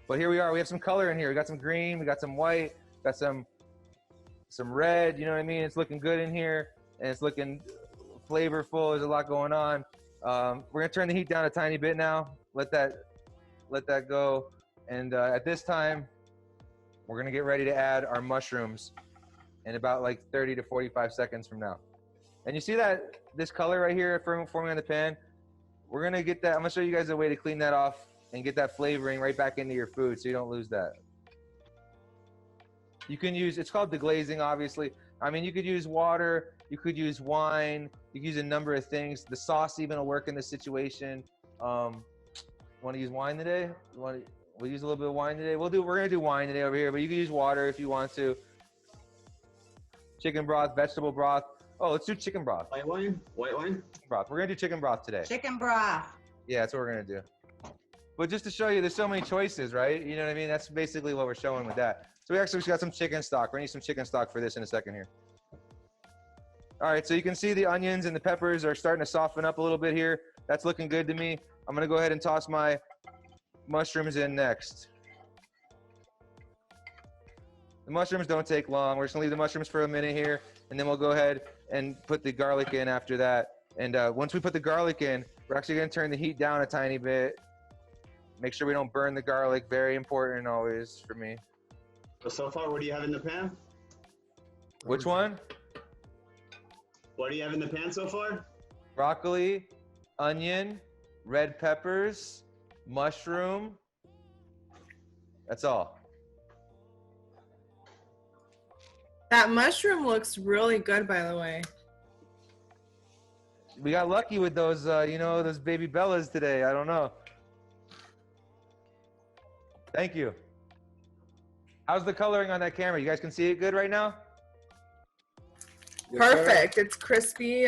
A: But here we are. We have some color in here. We got some green. We got some white. Got some red. You know what I mean? It's looking good in here, and it's looking flavorful. There's a lot going on. We're gonna turn the heat down a tiny bit now. Let that go. And at this time, we're gonna get ready to add our mushrooms in about like 30 to 45 seconds from now. And you see that this color right here forming on the pan? We're gonna get that. I'm gonna show you guys a way to clean that off and get that flavoring right back into your food so you don't lose that. You can use, it's called deglazing, obviously. I mean, you could use water, you could use wine, you could use a number of things. The sauce even will work in this situation. Want to use wine today? We'll use a little bit of wine today. We're gonna do wine today over here, but you can use water if you want to. Chicken broth, vegetable broth. Oh, let's do chicken broth.
E: White wine? White wine?
A: Broth. We're gonna do chicken broth today.
D: Chicken broth.
A: Yeah, that's what we're gonna do. But just to show you, there's so many choices, right? You know what I mean? That's basically what we're showing with that. So we actually got some chicken stock. We're gonna need some chicken stock for this in a second here. All right, so you can see the onions and the peppers are starting to soften up a little bit here. That's looking good to me. I'm gonna go ahead and toss my mushrooms in next. The mushrooms don't take long. We're just gonna leave the mushrooms for a minute here, and then we'll go ahead and put the garlic in after that. And once we put the garlic in, we're actually gonna turn the heat down a tiny bit. Make sure we don't burn the garlic. Very important always for me.
E: So far, what do you have in the pan?
A: Which one?
E: What do you have in the pan so far?
A: Broccoli, onion, red peppers, mushroom. That's all.
B: That mushroom looks really good, by the way.
A: We got lucky with those, those baby Bellas today. I don't know. Thank you. How's the coloring on that camera? You guys can see it good right now?
B: Perfect. It's crispy.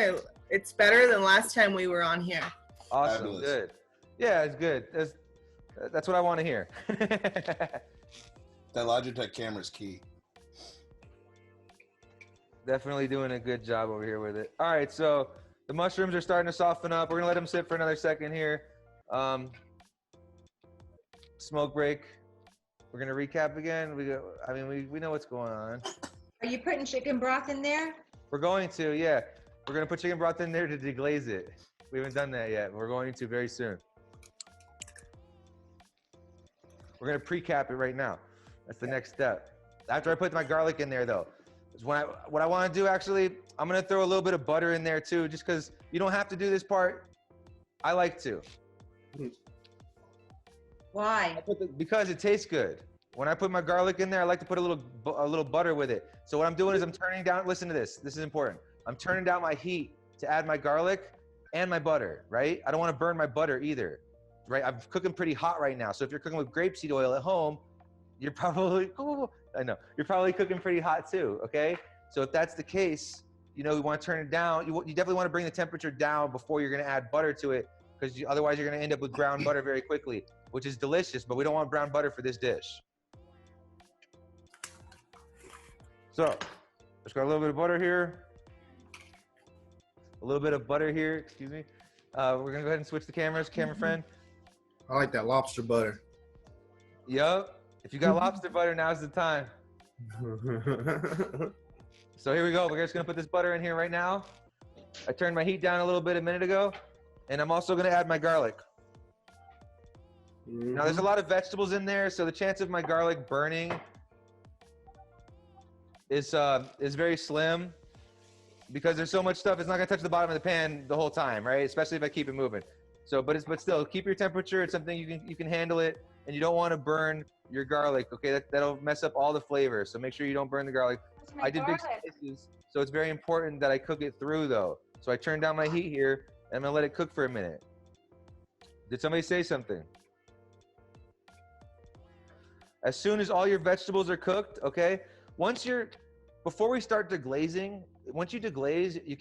B: It's better than last time we were on here.
A: Awesome.
H: Fabulous.
A: Good. Yeah, it's good. That's what I want to hear.
H: That Logitech camera is key.
A: Definitely doing a good job over here with it. All right, so the mushrooms are starting to soften up. We're gonna let them sit for another second here. Smoke break. We're gonna recap again. We know what's going on.
D: Are you putting chicken broth in there?
A: We're going to, yeah. We're gonna put chicken broth in there to deglaze it. We haven't done that yet. We're going to very soon. We're gonna pre-cap it right now. That's the next step. After I put my garlic in there, though, is what I want to do. Actually, I'm gonna throw a little bit of butter in there too, just because you don't have to do this part. I like to.
D: Why?
A: Because it tastes good. When I put my garlic in there, I like to put a little butter with it. So what I'm doing is I'm turning down. Listen to this. This is important. I'm turning down my heat to add my garlic and my butter. Right? I don't want to burn my butter either. Right? I'm cooking pretty hot right now. So if you're cooking with grapeseed oil at home, you're probably you're probably cooking pretty hot too. Okay? So if that's the case, we want to turn it down. You definitely want to bring the temperature down before you're going to add butter to it, because otherwise you're going to end up with brown butter very quickly, which is delicious, but we don't want brown butter for this dish. So, just got a little bit of butter here. A little bit of butter here, excuse me. We're gonna go ahead and switch the cameras, camera friend.
G: I like that lobster butter.
A: Yup. If you got lobster butter, now's the time. So here we go. We're just gonna put this butter in here right now. I turned my heat down a little bit a minute ago, and I'm also gonna add my garlic. Now there's a lot of vegetables in there, so the chance of my garlic burning is very slim, because there's so much stuff. It's not gonna touch the bottom of the pan the whole time, right? Especially if I keep it moving. So, but still, keep your temperature. It's something you can handle it, and you don't want to burn your garlic. Okay, that'll mess up all the flavors. So make sure you don't burn the garlic. I did big slices, so it's very important that I cook it through though. So I turned down my heat here, and I'm gonna let it cook for a minute. Did somebody say something? As soon as all your vegetables are cooked, okay? Before we start deglazing, once you deglaze, you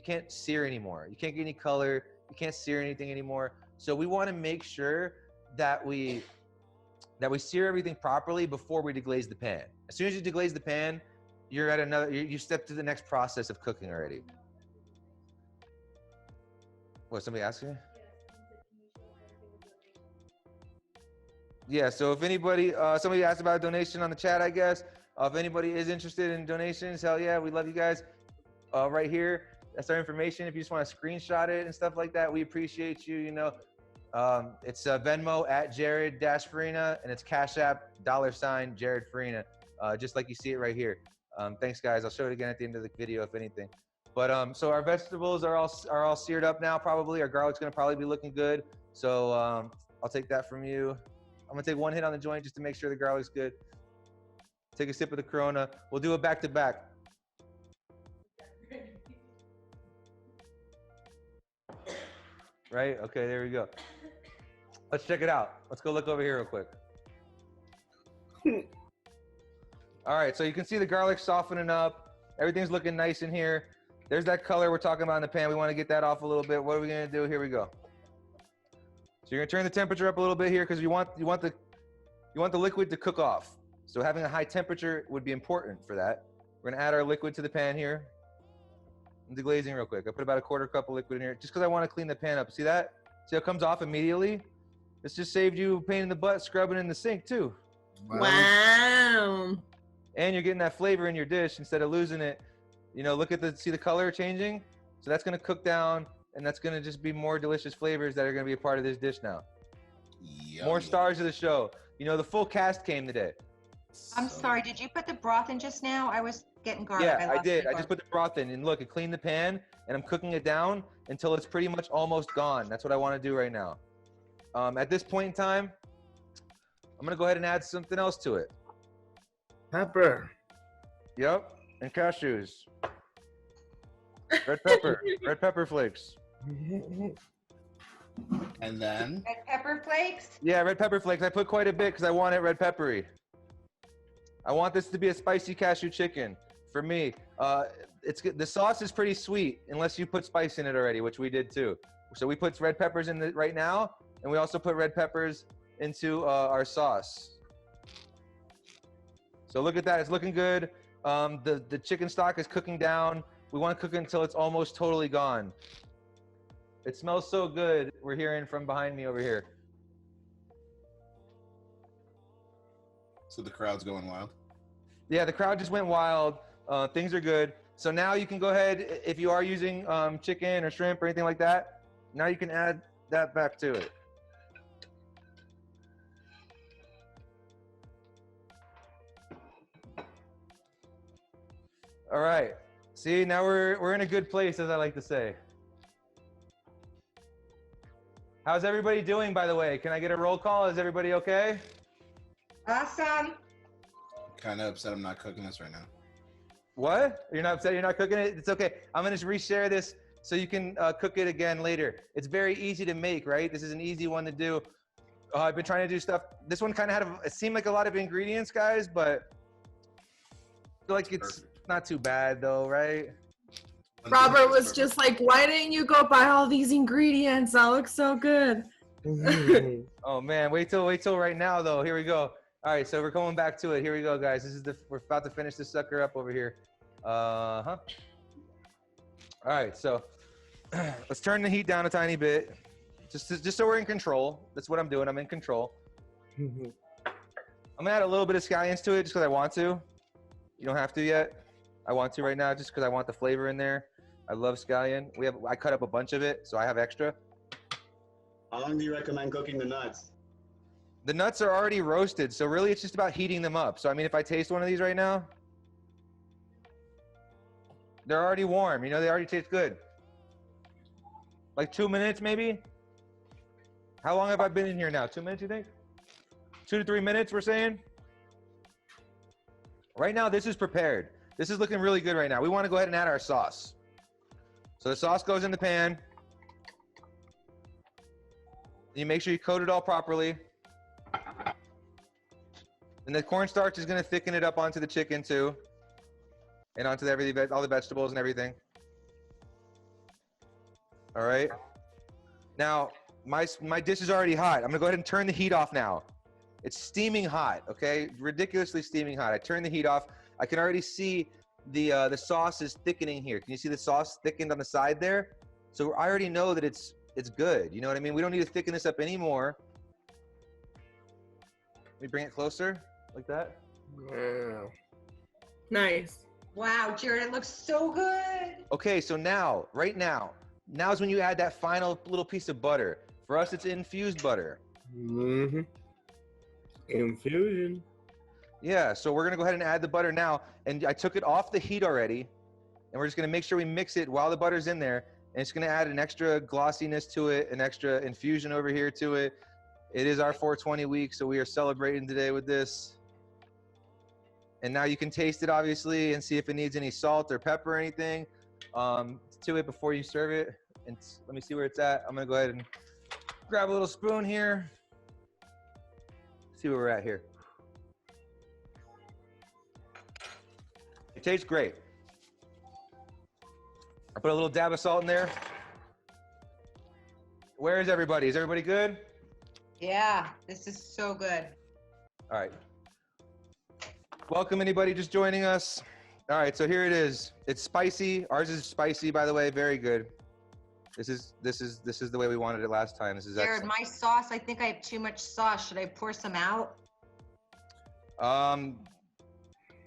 A: can't sear anymore. You can't get any color. You can't sear anything anymore. So we want to make sure that we sear everything properly before we deglaze the pan. As soon as you deglaze the pan, you step to the next process of cooking already. What, somebody asking? Yeah, so if anybody, somebody asked about a donation on the chat, I guess. If anybody is interested in donations, hell yeah, we love you guys. Right here, that's our information. If you just want to screenshot it and stuff like that, we appreciate you, you know. It's Venmo at Jared-Farina, and it's Cash App $ Jared Farina, just like you see it right here. Thanks, guys. I'll show it again at the end of the video, if anything. But so our vegetables are all seared up now, probably. Our garlic's gonna probably be looking good. So I'll take that from you. I'm gonna take one hit on the joint just to make sure the garlic's good. Take a sip of the Corona. We'll do it back to back. Right? Okay, there we go. Let's check it out. Let's go look over here real quick. All right, so you can see the garlic softening up. Everything's looking nice in here. There's that color we're talking about in the pan. We want to get that off a little bit. What are we gonna do? Here we go. So you're gonna turn the temperature up a little bit here because you want the liquid to cook off. So having a high temperature would be important for that. We're gonna add our liquid to the pan here. I'm deglazing real quick. I put about a quarter cup of liquid in here just because I want to clean the pan up. See that? See how it comes off immediately? This just saved you pain in the butt scrubbing in the sink too.
B: Wow.
A: And you're getting that flavor in your dish instead of losing it. You know, look at see the color changing? So that's gonna cook down, and that's gonna just be more delicious flavors that are gonna be a part of this dish now.
H: Yummy.
A: More stars of the show. You know, the full cast came today.
D: I'm sorry, did you put the broth in just now? I was getting garlic.
A: Yeah, I
D: lost
A: did.
D: my
A: I just put the broth in, and look, it cleaned the pan, and I'm cooking it down until it's pretty much almost gone. That's what I want to do right now. At this point in time, I'm gonna go ahead and add something else to it.
G: Pepper.
A: Yep, and cashews. Red pepper, red pepper flakes.
H: And then
D: Red pepper flakes?
A: Yeah, red pepper flakes. I put quite a bit because I want it red peppery. I want this to be a spicy cashew chicken for me. The sauce is pretty sweet unless you put spice in it already, which we did too. So we put red peppers in it right now, and we also put red peppers into our sauce. So look at that, it's looking good. The chicken stock is cooking down. We want to cook it until it's almost totally gone. It smells so good. We're hearing from behind me over here.
H: so the crowd's going wild.
A: Yeah, the crowd just went wild. Things are good. So now you can go ahead, if you are using chicken or shrimp or anything like that, now you can add that back to it. All right. See, now we're in a good place, as I like to say. How's everybody doing, by the way? Can I get a roll call? Is everybody okay?
D: Awesome.
H: Kind of upset I'm not cooking this right now.
A: What? You're not upset you're not cooking it? It's okay. I'm going to reshare this so you can cook it again later. It's very easy to make, right? This is an easy one to do. I've been trying to do stuff. This one kind of had it seemed like a lot of ingredients, guys, but I feel like it's not too bad though, right?
B: Robert was just like, why didn't you go buy all these ingredients? That looks so good.
A: Oh man, wait till right now though. Here we go. All right, so we're going back to it. Here we go, guys. We're about to finish this sucker up over here. All right, so let's turn the heat down a tiny bit, just so we're in control. That's what I'm doing. I'm in control. I'm gonna add a little bit of scallions to it just because I want to. You don't have to yet. I want to right now just because I want the flavor in there. I love scallion. I cut up a bunch of it, so I have extra.
E: How long do you recommend cooking the nuts?
A: The nuts are already roasted, so really it's just about heating them up. So I mean, if I taste one of these right now, they're already warm. You know, they already taste good. Like 2 minutes, maybe? How long have I been in here now? 2 minutes, you think? 2 to 3 minutes, we're saying? Right now, this is prepared. This is looking really good right now. We want to go ahead and add our sauce. So the sauce goes in the pan. You make sure you coat it all properly. And the cornstarch is going to thicken it up onto the chicken too. And onto all the vegetables and everything. All right. Now, my dish is already hot. I'm going to go ahead and turn the heat off now. It's steaming hot, okay? Ridiculously steaming hot. I turn the heat off. I can already see the sauce is thickening here. Can you see the sauce thickened on the side there? So I already know that it's good. You know what I mean? We don't need to thicken this up anymore. Let me bring it closer, like that.
G: Wow.
B: Nice.
D: Wow, Jared, it looks so good.
A: Okay, so now, right now is when you add that final little piece of butter. For us, it's infused butter.
G: Mm-hmm. Infusion.
A: Yeah, so we're gonna go ahead and add the butter now. And I took it off the heat already. And we're just gonna make sure we mix it while the butter's in there. And it's gonna add an extra glossiness to it, an extra infusion over here to it. It is our 420 week, so we are celebrating today with this. And now you can taste it, obviously, and see if it needs any salt or pepper or anything to it before you serve it. And let me see where it's at. I'm gonna go ahead and grab a little spoon here. See where we're at here. It tastes great. I put a little dab of salt in there. Where is everybody? Is everybody good?
D: Yeah, this is so good.
A: All right. Welcome anybody just joining us. All right, so here it is. It's spicy. Ours is spicy, by the way. Very good. This is the way we wanted it last time. This is
D: Jared,
A: excellent.
D: my sauce, I think I have too much sauce. Should I pour some out?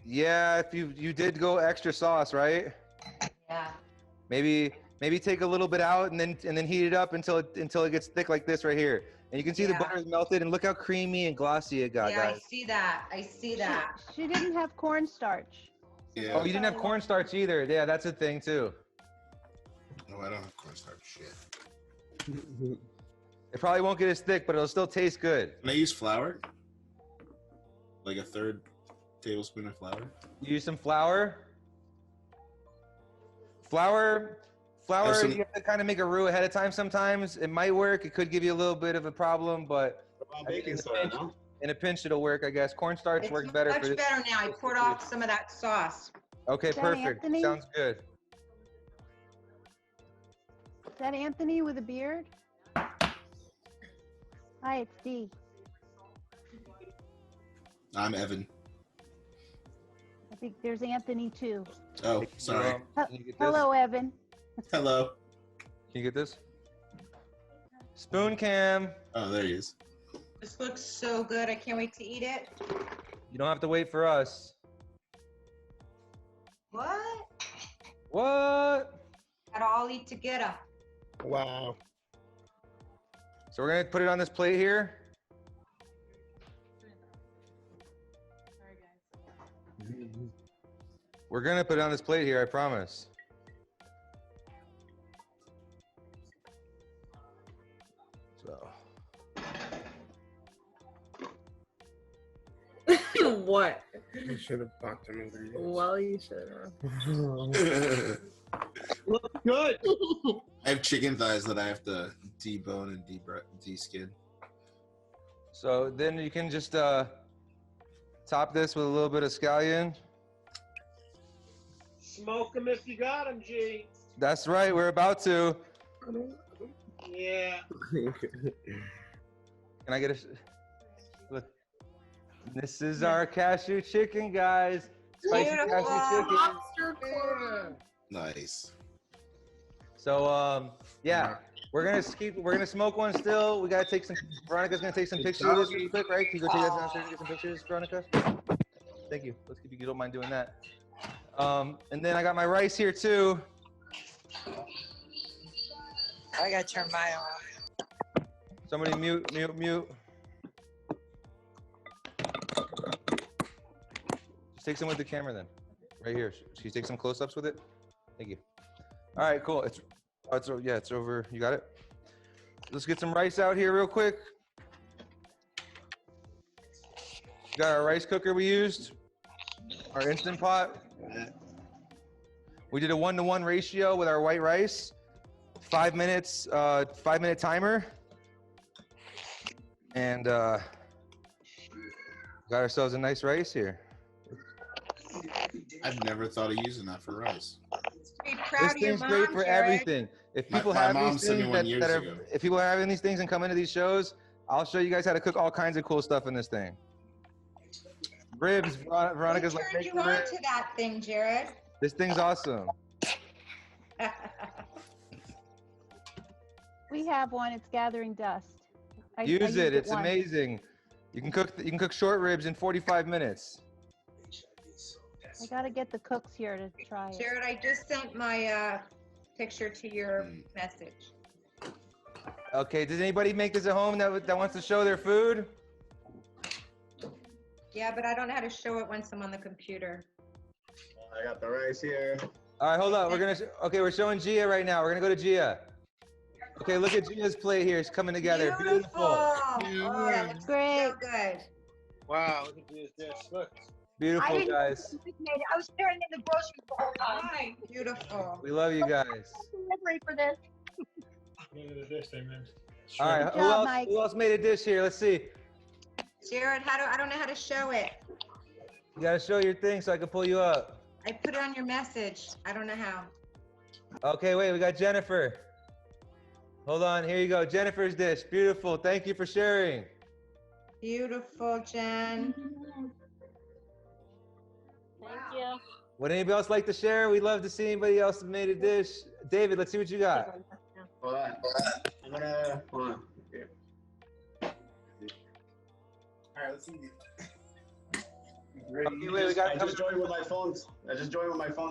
A: Yeah, if you did go extra sauce, right?
D: Yeah.
A: Maybe take a little bit out and then heat it up until it gets thick like this right here. And you can see the
D: Yeah.
A: butter is melted, and look how creamy and glossy it got,
D: Yeah, I
A: guys.
D: see that. I see that.
C: She didn't have cornstarch.
H: Yeah.
A: Oh, you didn't have cornstarch either. Yeah, that's a thing too.
H: No, I don't have cornstarch. Shit.
A: It probably won't get as thick, but it'll still taste good.
H: Can I use flour? Like a 1/3 tablespoon of flour?
A: You use some flour. Flour,
H: Some-
A: you have to kind of make a roux ahead of time sometimes. It might work. It could give you a little bit of a problem, but
E: What about baking soda, no?
A: in a pinch it'll work, I guess. Cornstarch
D: It's
A: works better
D: much
A: for this.
D: better now. I poured off some of that sauce.
A: Okay,
C: Is that
A: perfect.
C: Anthony?
A: Sounds good.
C: Is that Anthony with a beard? Hi, it's Dee.
H: I'm Evan.
C: I think there's Anthony too.
H: Oh, sorry.
A: Can you get this?
C: Hello, Evan.
H: Hello.
A: Can you get this? Spoon cam.
H: Oh, there he is.
D: This looks so good. I can't wait to eat it.
A: You don't have to wait for us.
D: What?
A: What?
D: Gotta all eat together.
G: Wow.
A: So we're gonna put it on this plate here. We're gonna put it on this plate here, I promise. So.
B: What?
G: You should have bought them ingredients.
B: Well, you should have.
E: Looks good.
H: I have chicken thighs that I have to debone and de-skin.
A: So then you can just top this with a little bit of scallion.
I: Smoke them if you got them, G.
A: That's right, we're about to.
I: Yeah.
A: Can I get a? Look, this is our cashew chicken, guys. Spicy
D: Beautiful.
A: cashew chicken.
B: Lobster corn.
H: Nice.
A: So yeah, we're gonna smoke one still. We gotta take some. Veronica's gonna take some pictures of this real quick, right? Can you go take that downstairs and get some pictures, Veronica? Thank you. Let's keep you don't mind doing that. And then I got my rice here too.
J: I gotta turn mine off.
A: Somebody mute. Just take some with the camera then. Right here. Can you take some close-ups with it? Thank you. All right, cool. It's over. You got it? Let's get some rice out here real quick. Got our rice cooker we used. Our Instant Pot. We did a 1-to-1 ratio with our white rice. 5 minutes, 5-minute timer. And got ourselves a nice rice here.
H: I've never thought of using that for rice.
D: Be proud
A: This
D: of your
A: thing's
D: mom,
A: great for
D: Jared.
A: everything. If people
H: My
A: have
H: mom
A: these
H: sent me
A: things
H: one
A: that
H: years
A: are,
H: ago.
A: if people are having these things and come into these shows, I'll show you guys how to cook all kinds of cool stuff in this thing. Ribs, Veronica's
D: Who
A: like,
D: turned
A: make
D: you
A: the
D: on
A: ribs.
D: to that thing, Jared?
A: This thing's awesome.
C: We have one. It's gathering dust. I
A: Use
C: used
A: it. It's
C: once.
A: amazing. You can cook short ribs in 45 minutes.
C: I gotta get the cooks here to try it.
D: Jared, I just sent my picture to your message.
A: Okay, does anybody make this at home that wants to show their food?
D: Yeah, but I don't know how to show it once I'm on the computer.
E: I got the rice here.
A: All right, hold on. We're showing Gia right now. We're gonna go to Gia. Okay, look at Gia's plate here. It's coming together. Beautiful.
D: Oh, that looks
C: Great.
D: so good.
I: Wow, look at this. Look.
A: Beautiful, guys.
J: I was staring in the groceries the whole time.
D: Hi, beautiful.
A: We love you guys.
J: Delivery for this.
I: Look at this thing, man.
A: All right,
C: Good job, Mike.
A: who else made a dish here? Let's see.
D: Jared, I don't know how to show it.
A: You gotta show your thing so I can pull you up.
D: I put it on your message. I don't know how.
A: Okay, wait, we got Jennifer. Hold on, here you go. Jennifer's dish. Beautiful. Thank you for sharing.
D: Beautiful, Jen.
F: Thank you.
A: Would anybody else like to share? We'd love to see anybody else that made a dish. David, let's see what you got.
E: Hold on. I'm gonna hold on. Here.
H: All right, let's see.
A: Okay, wait, we got.
E: I just joined with my phone. So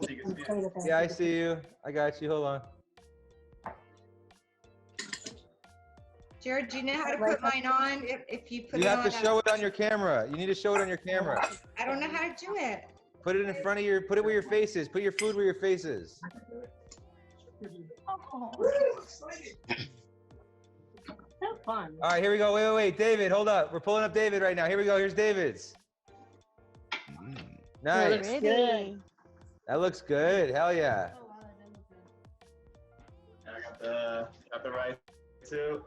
E: you can see it.
A: Yeah, I see you. I got you. Hold on.
D: Jared, do you know how to put mine on? If you put
A: You
D: it
A: have
D: on,
A: to show it on your camera. You need to show it on your camera.
D: I don't know how to do it.
A: Put it in front of put it where your face is. Put your food where your face is.
F: So fun.
A: All right, here we go. Wait. David, hold up. We're pulling up David right now. Here we go. Here's David's. Nice.
C: Pretty.
A: That looks good. Hell yeah.
E: And I got the rice too.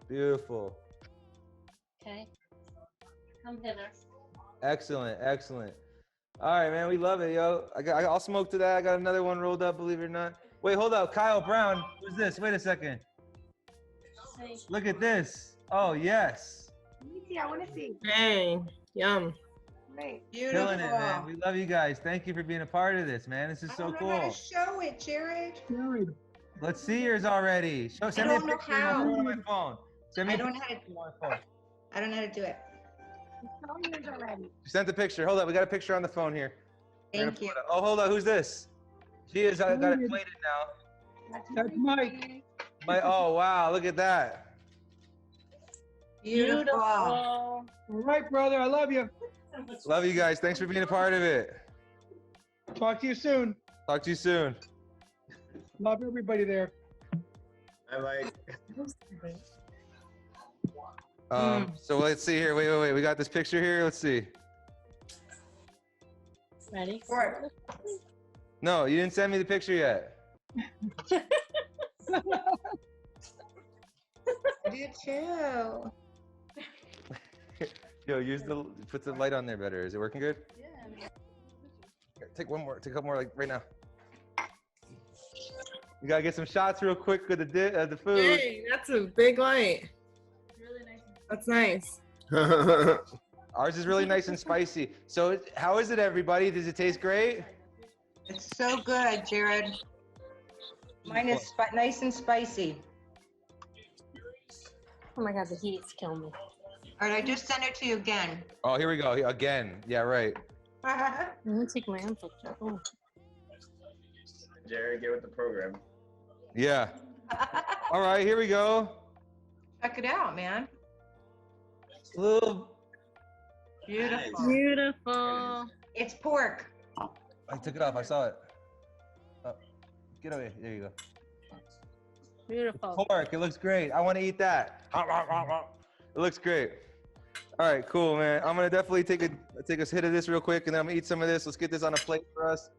A: Beautiful.
F: Okay. Come hither.
A: Excellent. All right, man. We love it, yo. I'll smoke to that. I got another one rolled up, believe it or not. Wait, hold up. Kyle Brown. Who's this? Wait a second. Look at this. Oh, yes.
J: Let me see. I want to see.
B: Dang, yum.
J: Great.
D: Beautiful.
A: Killing it, man. We love you guys. Thank you for being a part of this, man. This is so
D: I don't know how
A: cool.
D: to show it, Jared.
A: Let's see yours already. Send me a
D: don't know
A: picture and I'll
D: how.
A: throw it on my phone. Send me
D: I
A: a
D: don't
A: picture
D: know
A: on my phone.
D: I don't know how to do it.
J: Tell me yours already.
A: You sent the picture. Hold up. We got a picture on the phone here. We're gonna
D: Thank you.
A: put it- Oh, hold on. Who's this? She is. I got it plated now.
J: That's Mike.
A: Oh, wow. Look at that.
D: Beautiful.
F: Beautiful.
I: All right, brother. I love you.
A: Love you guys. Thanks for being a part of it.
I: Talk to you soon.
A: Talk to you soon.
I: Love everybody there.
E: I like.
A: So let's see here. Wait. We got this picture here. Let's see.
F: Ready?
D: Sure.
A: No, you didn't send me the picture yet.
D: I do too.
A: Yo, put the light on there better. Is it working good?
F: Yeah.
A: Here, take one more. Take a couple more, like right now. We gotta get some shots real quick of the food.
B: Dang, that's a big light.
F: Really nice.
B: That's nice.
A: Ours is really nice and spicy. So how is it, everybody? Does it taste great?
D: It's so good, Jared. Mine is nice and spicy.
F: Oh my god, the heat's killing me.
D: All right, I just sent it to you again.
A: Oh, here we go. Again. Yeah, right.
F: I'm gonna take my own picture. Oh.
E: Jared, get with the program.
A: Yeah. All right, here we go.
D: Check it out, man.
A: Little.
D: Beautiful.
F: Beautiful.
D: It's pork.
A: I took it off. I saw it. Oh, get away. There you go.
F: Beautiful.
A: Pork. It looks great. I want to eat that. It looks great. All right, cool, man. I'm gonna definitely take a hit of this real quick, and then I'm gonna eat some of this. Let's get this on a plate for us.